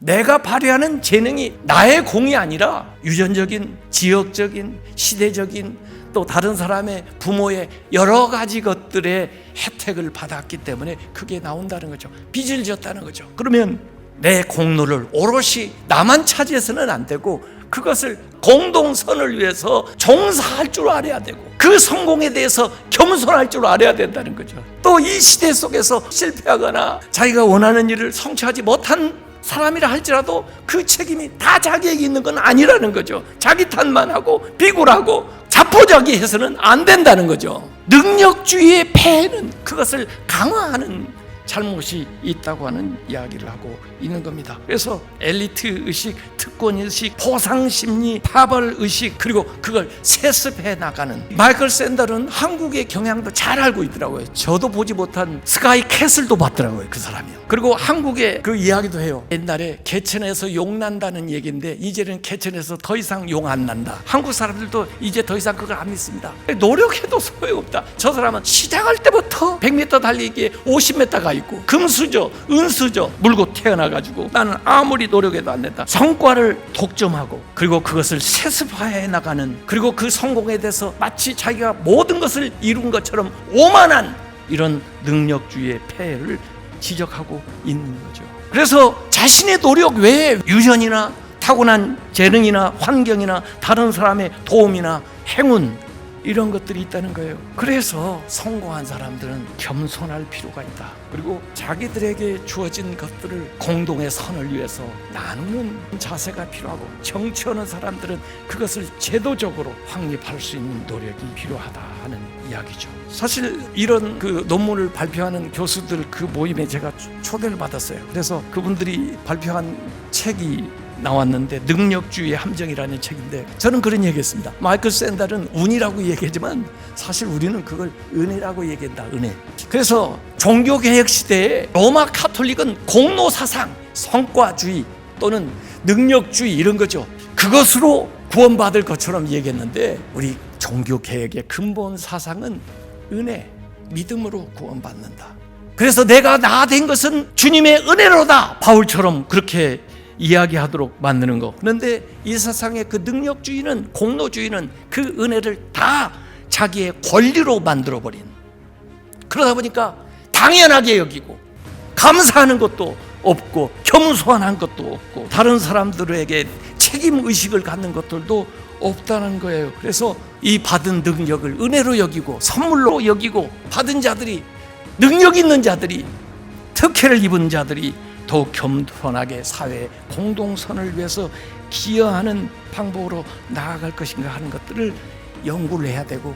내가 발휘하는 재능이 나의 공이 아니라 유전적인, 지역적인, 시대적인 또 다른 사람의 부모의 여러 가지 것들의 혜택을 받았기 때문에 그게 나온다는 거죠. 빚을 졌다는 거죠. 그러면 내 공로를 오롯이 나만 차지해서는 안 되고 그것을 공동선을 위해서 종사할 줄 알아야 되고 그 성공에 대해서 겸손할 줄 알아야 된다는 거죠. 또 이 시대 속에서 실패하거나 자기가 원하는 일을 성취하지 못한 사람이라 할지라도 그 책임이 다 자기에게 있는 건 아니라는 거죠. 자기 탓만 하고 비굴하고 자포자기해서는 안 된다는 거죠. 능력주의의 폐해는 그것을 강화하는 잘못이 있다고 하는 이야기를 하고 있는 겁니다. 그래서 엘리트 의식, 특권 의식, 보상 심리, 파벌 의식, 그리고 그걸 세습해 나가는 마이클 샌델은 한국의 경향도 잘 알고 있더라고요. 저도 보지 못한 스카이 캐슬도 봤더라고요, 그 사람이요. 그리고 한국의 그 이야기도 해요. 옛날에 개천에서 용 난다는 얘기인데 이제는 개천에서 더 이상 용 안 난다. 한국 사람들도 이제 더 이상 그걸 안 믿습니다. 노력해도 소용없다. 저 사람은 시작할 때부터 100m 달리기에 50m가 있고 금수저, 은수저 물고 태어나가지고 나는 아무리 노력해도 안 된다. 성과를 독점하고 그리고 그것을 세습화해 나가는, 그리고 그 성공에 대해서 마치 자기가 모든 것을 이룬 것처럼 오만한 이런 능력주의의 폐해를 지적하고 있는 거죠. 그래서 자신의 노력 외에 유전이나 타고난 재능이나 환경이나 다른 사람의 도움이나 행운 이런 것들이 있다는 거예요. 그래서 성공한 사람들은 겸손할 필요가 있다. 그리고 자기들에게 주어진 것들을 공동의 선을 위해서 나누는 자세가 필요하고, 정치하는 사람들은 그것을 제도적으로 확립할 수 있는 노력이 필요하다 하는 이야기죠. 사실 이런 그 논문을 발표하는 교수들 그 모임에 제가 초대를 받았어요. 그래서 그분들이 발표한 책이 나왔는데 능력주의의 함정이라는 책인데, 저는 그런 얘기했습니다. 마이클 샌델은 운이라고 얘기하지만 사실 우리는 그걸 은혜라고 얘기한다. 은혜. 그래서 종교개혁 시대에 로마 카톨릭은 공로사상, 성과주의 또는 능력주의 이런 거죠. 그것으로 구원받을 것처럼 얘기했는데 우리 종교개혁의 근본 사상은 은혜, 믿음으로 구원받는다. 그래서 내가 나 된 것은 주님의 은혜로다. 바울처럼 그렇게 이야기하도록 만드는 거. 그런데 이 세상의 그 능력주의는, 공로주의는 그 은혜를 다 자기의 권리로 만들어버린, 그러다 보니까 당연하게 여기고 감사하는 것도 없고 겸손한 것도 없고 다른 사람들에게 책임의식을 갖는 것들도 없다는 거예요. 그래서 이 받은 능력을 은혜로 여기고 선물로 여기고 받은 자들이, 능력 있는 자들이, 특혜를 입은 자들이 더욱 겸손하게 사회 공동선을 위해서 기여하는 방법으로 나아갈 것인가 하는 것들을 연구를 해야 되고,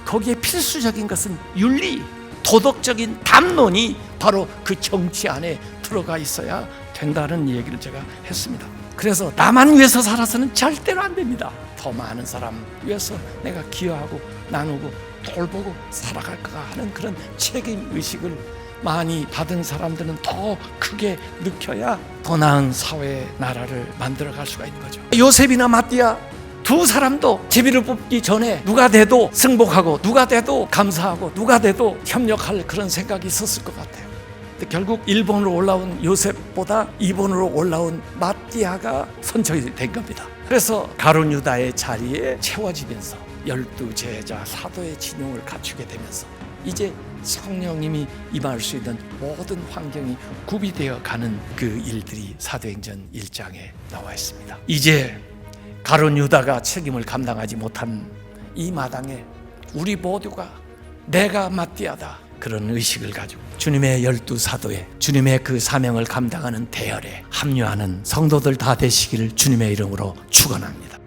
거기에 필수적인 것은 윤리, 도덕적인 담론이 바로 그 정치 안에 들어가 있어야 된다는 얘기를 제가 했습니다. 그래서 나만 위해서 살아서는 절대로 안 됩니다. 더 많은 사람 위해서 내가 기여하고 나누고 돌보고 살아갈까 하는 그런 책임의식을 많이 받은 사람들은 더 크게 느껴야 더 나은 사회, 나라를 만들어갈 수가 있는 거죠. 요셉이나 마띠아 두 사람도 제비를 뽑기 전에 누가 돼도 승복하고 누가 돼도 감사하고 누가 돼도 협력할 그런 생각이 있었을 것 같아요. 근데 결국 1번으로 올라온 요셉보다 2번으로 올라온 마띠아가 선척이 된 겁니다. 그래서 가룟 유다의 자리에 채워지면서 12제자 사도의 진용을 갖추게 되면서 이제 성령님이 임할 수 있는 모든 환경이 구비되어 가는 그 일들이 사도행전 1장에 나와 있습니다. 이제 가룟 유다가 책임을 감당하지 못한 이 마당에 우리 모두가 내가 마띠아다 그런 의식을 가지고 주님의 12사도에, 주님의 그 사명을 감당하는 대열에 합류하는 성도들 다 되시기를 주님의 이름으로 축원합니다.